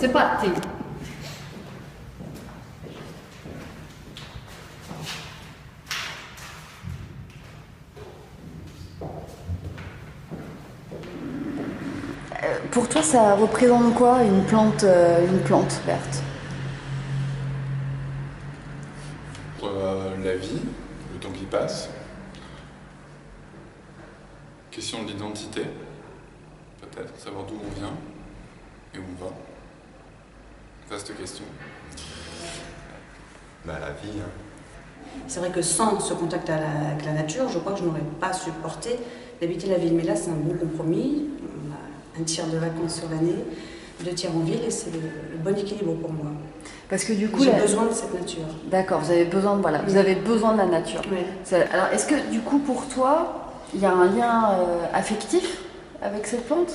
c'est pas thé. Pour toi, ça représente quoi une plante verte? La vie, le temps qui passe. Question de l'identité, peut-être, savoir d'où on vient et où on va. Vaste question. Bah, la vie, hein. C'est vrai que sans ce contact avec la nature, je crois que je n'aurais pas supporté d'habiter la ville. Mais là, c'est un bon compromis. On a un tiers de vacances sur l'année, 2 tiers en ville, et c'est le bon équilibre pour moi. Parce que du coup, j'ai besoin de cette nature. D'accord, vous avez besoin de la nature. Oui. Alors, est-ce que du coup, pour toi, il y a un lien affectif avec cette plante?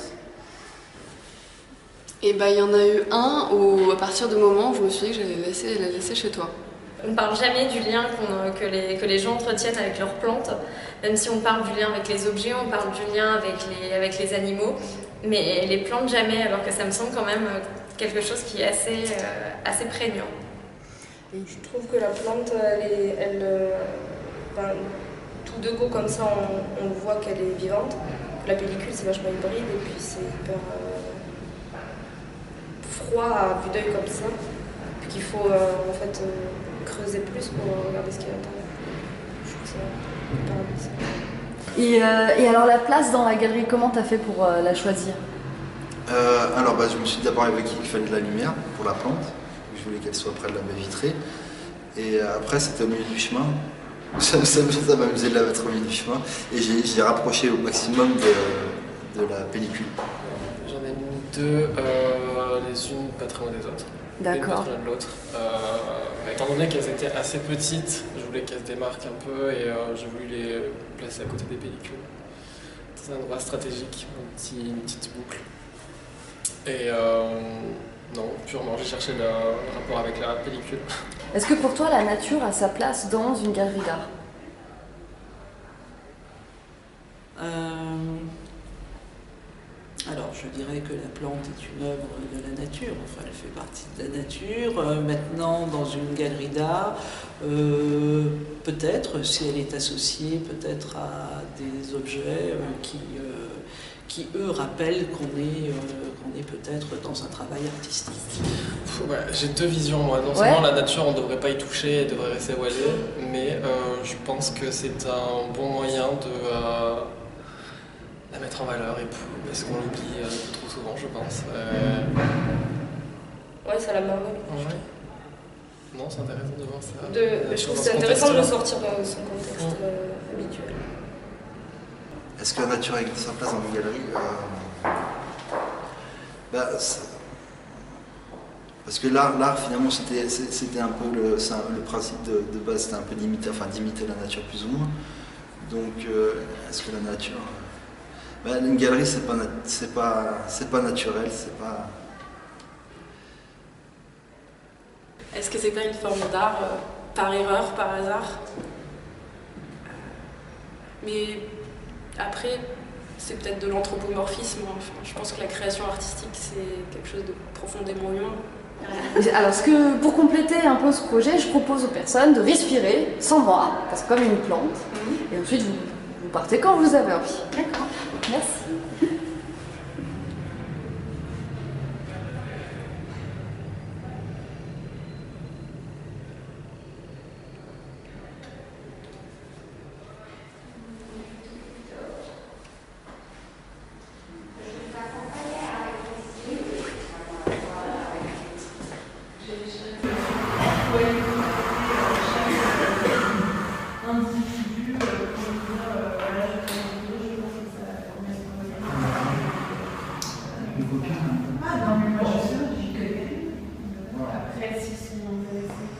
Et bah, il y en a eu un où, à partir du moment où je me suis dit que j'allais la laisser chez toi. On ne parle jamais du lien que les gens entretiennent avec leurs plantes. Même si on parle du lien avec les objets, on parle du lien avec les animaux. Mais les plantes, jamais, alors que ça me semble quand même quelque chose qui est assez prégnant. Je trouve que la plante, tout de go comme ça, on voit qu'elle est vivante. La pellicule, c'est vachement hybride et puis c'est hyper froid à vue d'œil comme ça. Puis qu'il faut en fait creuser plus pour regarder ce qu'il y a à l'intérieur. Je trouve ça hyper amusant. Et alors la place dans la galerie, comment t'as fait pour la choisir? Alors je me suis d'abord évoqué qu'il fallait de la lumière pour la plante. Je voulais qu'elle soit près de la baie vitrée. Et après c'était au milieu du chemin. Ça m'amusait de la mettre au milieu du chemin. Et j'ai rapproché au maximum de la pellicule. J'en ai mis 2, les unes pas très loin des autres. D'accord. L'une pas très loin de l'autre. Étant donné qu'elles étaient assez petites, je voulais qu'elles se démarquent un peu et j'ai voulu les placer à côté des pellicules. C'est un endroit stratégique, une petite boucle. Et non, purement, j'ai cherché le rapport avec la pellicule. Est-ce que pour toi, la nature a sa place dans une galerie d'art? Alors, je dirais que la plante est une œuvre de la nature, enfin, elle fait partie de la nature. Maintenant, dans une galerie d'art, peut-être, si elle est associée peut-être à des objets qui eux, rappellent qu'on est peut-être dans un travail artistique. Ouais, j'ai 2 visions, moi. Non seulement la nature, on ne devrait pas y toucher, elle devrait rester où elle est, mais je pense que c'est un bon moyen de la mettre en valeur, et parce qu'on l'oublie trop souvent, je pense. Ouais, ça la marque. Ouais. Non, c'est intéressant de voir ça. Je trouve que c'est intéressant de le sortir dans son contexte habituel. Est-ce que la nature a sa place dans une galerie? Parce que l'art finalement c'était un peu le principe de base, c'était un peu d'imiter la nature plus ou moins. Donc est-ce que la nature... une galerie c'est pas naturel, c'est pas... Est-ce que c'est pas une forme d'art par erreur, par hasard? Mais après, c'est peut-être de l'anthropomorphisme. Enfin, je pense que la création artistique, c'est quelque chose de profondément humain. Alors, pour compléter un peu ce projet, je propose aux personnes de respirer sans moi, parce que comme une plante, et ensuite vous partez quand vous avez envie. D'accord. Merci. Ah non, mais moi je suis sûre, j'y connais. Après, s'ils sont intéressés.